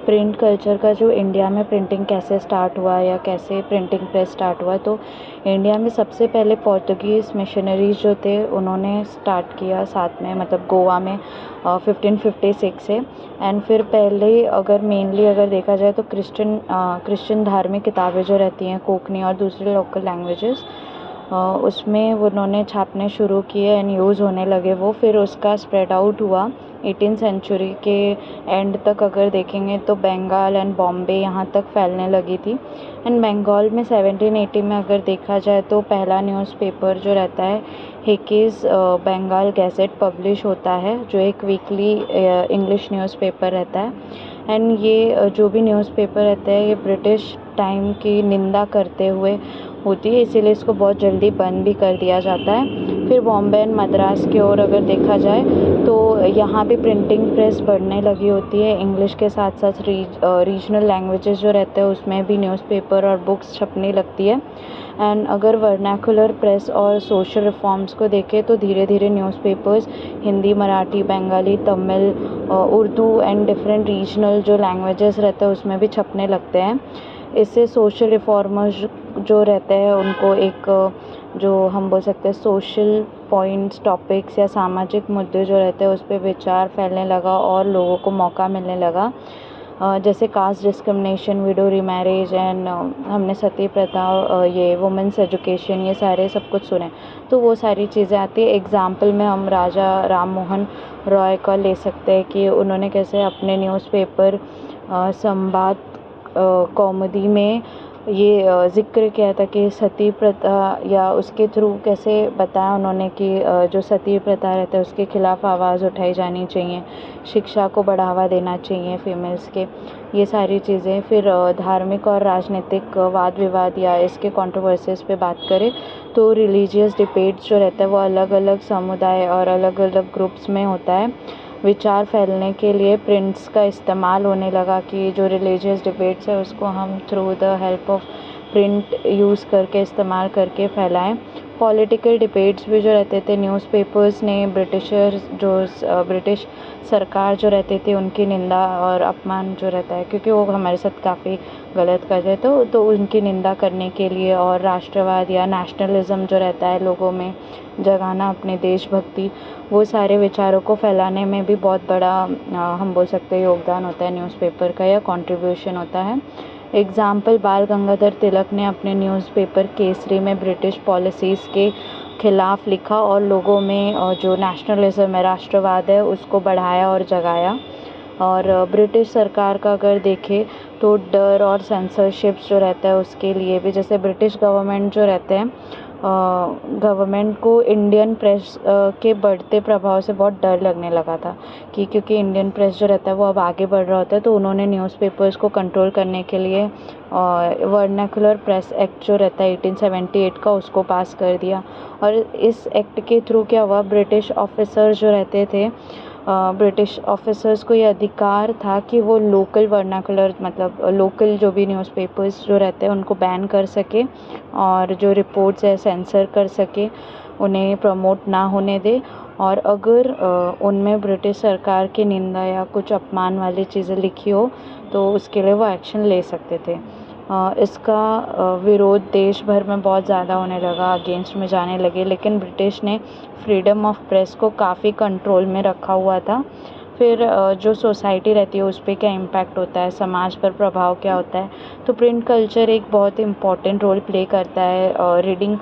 Print culture का जो India में प्रिंटिंग कैसे स्टार्ट हुआ या कैसे प्रिंटिंग प्रेस स्टार्ट हुआ, तो इंडिया में सबसे पहले पोर्तुगीज़ मिशनरीज जो थे उन्होंने स्टार्ट किया साथ में, मतलब गोवा में 1556 से। एंड फिर पहले अगर मेनली अगर देखा जाए तो क्रिश्चियन धार्मिक किताबें जो रहती हैं कोंकणी और दूसरे लोकल लैंग्वेजेस, उसमें उन्होंने छापने शुरू किए एंड यूज़ होने लगे वो। फिर उसका स्प्रेड आउट हुआ 18th सेंचुरी के एंड तक। अगर देखेंगे तो बंगाल एंड बॉम्बे यहाँ तक फैलने लगी थी। एंड बंगाल में 1780 में अगर देखा जाए तो पहला न्यूज़पेपर जो रहता है हिकीज़ बंगाल गैजेट पब्लिश होता है, जो एक वीकली इंग्लिश न्यूज़पेपर रहता है। एंड ये जो भी न्यूज़पेपर रहता है ये ब्रिटिश टाइम की निंदा करते हुए होती है, इसीलिए इसको बहुत जल्दी बंद भी कर दिया जाता है। फिर बॉम्बे एंड मद्रास की ओर अगर देखा जाए तो यहाँ भी प्रिंटिंग प्रेस बढ़ने लगी होती है। इंग्लिश के साथ साथ रीजनल लैंग्वेजेस जो रहते हैं उसमें भी न्यूज़पेपर और बुक्स छपने लगती है। एंड अगर वर्नाकुलर प्रेस और सोशल रिफॉर्म्स को देखें तो धीरे धीरे newspapers Hindi, Marathi, Bengali, Tamil, Urdu and different regional जो लैंग्वेजेस रहते हैं उसमें भी छपने लगते हैं। इससे सोशल रिफॉर्मर्स जो रहते हैं उनको एक जो हम बोल सकते हैं सोशल पॉइंट्स, टॉपिक्स या सामाजिक मुद्दे जो रहते हैं उस पर विचार फैलने लगा और लोगों को मौका मिलने लगा। जैसे caste discrimination, window remarriage and हमने सती प्रथा, ये वुमेंस एजुकेशन, ये सारे सब कुछ सुने, तो वो सारी चीज़ें आती है। एग्ज़ाम्पल में हम राजा राम मोहन रॉय का ले सकते हैं कि उन्होंने कैसे अपने न्यूज़पेपर संवाद कौमुदी में ये ज़िक्र किया था कि सती प्रथा, या उसके थ्रू कैसे बताया उन्होंने कि जो सती प्रथा रहता है उसके ख़िलाफ़ आवाज़ उठाई जानी चाहिए, शिक्षा को बढ़ावा देना चाहिए फीमेल्स के, ये सारी चीज़ें। फिर धार्मिक और राजनीतिक वाद विवाद या इसके कंट्रोवर्सीज़ पे बात करें तो रिलीजियस डिबेट्स जो रहता है वो अलग अलग समुदाय और अलग अलग ग्रुप्स में होता है। विचार फैलने के लिए प्रिंट्स का इस्तेमाल होने लगा कि जो रिलीजियस डिबेट्स है उसको हम through the help of print use करके, इस्तेमाल करके फैलाएं। पॉलिटिकल डिबेट्स भी जो रहते थे न्यूज़पेपर्स ने ब्रिटिश सरकार जो रहते थे उनकी निंदा और अपमान जो रहता है, क्योंकि वो हमारे साथ काफ़ी गलत कर रहे थे, तो उनकी निंदा करने के लिए और राष्ट्रवाद या नेशनलिज्म जो रहता है लोगों में जगाना, अपने देशभक्ति, वो सारे विचारों को फैलाने में भी बहुत बड़ा हम बोल सकते हैं योगदान होता है न्यूज़पेपर का या कंट्रीब्यूशन होता है। एग्ज़ाम्पल, बाल गंगाधर तिलक ने अपने न्यूज़पेपर केसरी में ब्रिटिश पॉलिसीज़ के ख़िलाफ़ लिखा और लोगों में जो नेशनलिज्म है, राष्ट्रवाद है, उसको बढ़ाया और जगाया। और ब्रिटिश सरकार का अगर देखें तो डर और सेंसरशिप्स जो रहता है उसके लिए भी, जैसे ब्रिटिश गवर्नमेंट जो रहते हैं, गवर्नमेंट को इंडियन प्रेस के बढ़ते प्रभाव से बहुत डर लगने लगा था कि क्योंकि इंडियन प्रेस जो रहता है वो अब आगे बढ़ रहा होता है, तो उन्होंने न्यूज़पेपर्स को कंट्रोल करने के लिए वर्नाकुलर प्रेस एक्ट जो रहता है 1878 का, उसको पास कर दिया। और इस एक्ट के थ्रू क्या हुआ, ब्रिटिश ऑफिसर्स जो रहते थे, ब्रिटिश ऑफिसर्स को ये अधिकार था कि वो लोकल वर्नाकुलर, मतलब लोकल जो भी न्यूज़पेपर्स जो रहते हैं उनको बैन कर सके और जो रिपोर्ट्स है सेंसर कर सके, उन्हें प्रमोट ना होने दे। और अगर उनमें ब्रिटिश सरकार की निंदा या कुछ अपमान वाली चीज़ें लिखी हो तो उसके लिए वो एक्शन ले सकते थे। इसका विरोध देश भर में बहुत ज़्यादा होने लगा, अगेंस्ट में जाने लगे, लेकिन ब्रिटिश ने फ्रीडम ऑफ प्रेस को काफ़ी कंट्रोल में रखा हुआ था। फिर जो सोसाइटी रहती है उस पर क्या इम्पैक्ट होता है, समाज पर प्रभाव क्या होता है, तो प्रिंट कल्चर एक बहुत इम्पॉर्टेंट रोल प्ले करता है। रीडिंग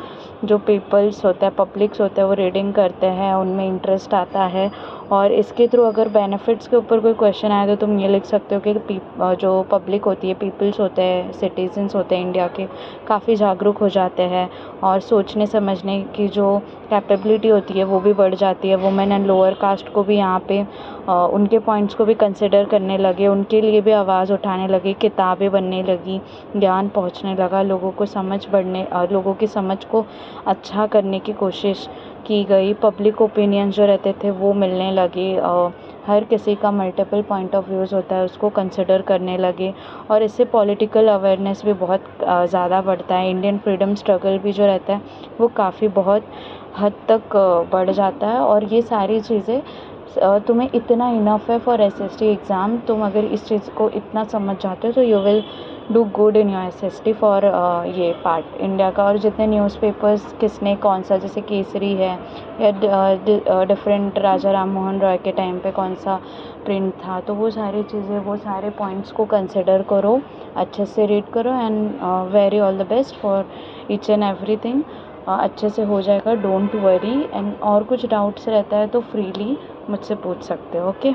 जो पीपल्स होता है, पब्लिक्स होता है, वो रीडिंग करते हैं, उनमें इंटरेस्ट आता है। और इसके थ्रू अगर बेनिफिट्स के ऊपर कोई क्वेश्चन आए तो तुम ये लिख सकते हो कि जो पब्लिक होती है, पीपल्स होते हैं, सिटीजन्स होते हैं इंडिया के, काफ़ी जागरूक हो जाते हैं और सोचने समझने की जो कैपेबिलिटी होती है वो भी बढ़ जाती है। वुमेन एंड लोअर कास्ट को भी यहाँ पे उनके पॉइंट्स को भी कंसिडर करने लगे, उनके लिए भी आवाज़ उठाने लगे, किताबें बनने लगी, ज्ञान पहुँचने लगा, लोगों को लोगों की समझ को अच्छा करने की कोशिश की गई। पब्लिक ओपिनियन जो रहते थे वो मिलने लगे, हर किसी का मल्टीपल पॉइंट ऑफ व्यूज़ होता है उसको कंसिडर करने लगे और इससे पॉलिटिकल अवेयरनेस भी बहुत ज़्यादा बढ़ता है। इंडियन फ्रीडम स्ट्रगल भी जो रहता है वो काफ़ी बहुत हद तक बढ़ जाता है। और ये सारी चीज़ें तुम्हें इतना इनफ है फॉर SST एग्ज़ाम। तुम अगर इस चीज़ को इतना समझ जाते हो तो you will do good in your SST for ये पार्ट इंडिया का। और जितने न्यूज़पेपर्स किसने कौन सा, जैसे केसरी है या डिफरेंट राजा राम मोहन रॉय के टाइम पे कौन सा प्रिंट था, तो वो सारी चीज़ें, वो सारे पॉइंट्स को कंसिडर करो, अच्छे से रीड करो and very all the best for each and everything. अच्छे से हो जाएगा, डोंट वरी। एंड और कुछ डाउट्स रहता है तो फ्रीली मुझसे पूछ सकते हो। ओके।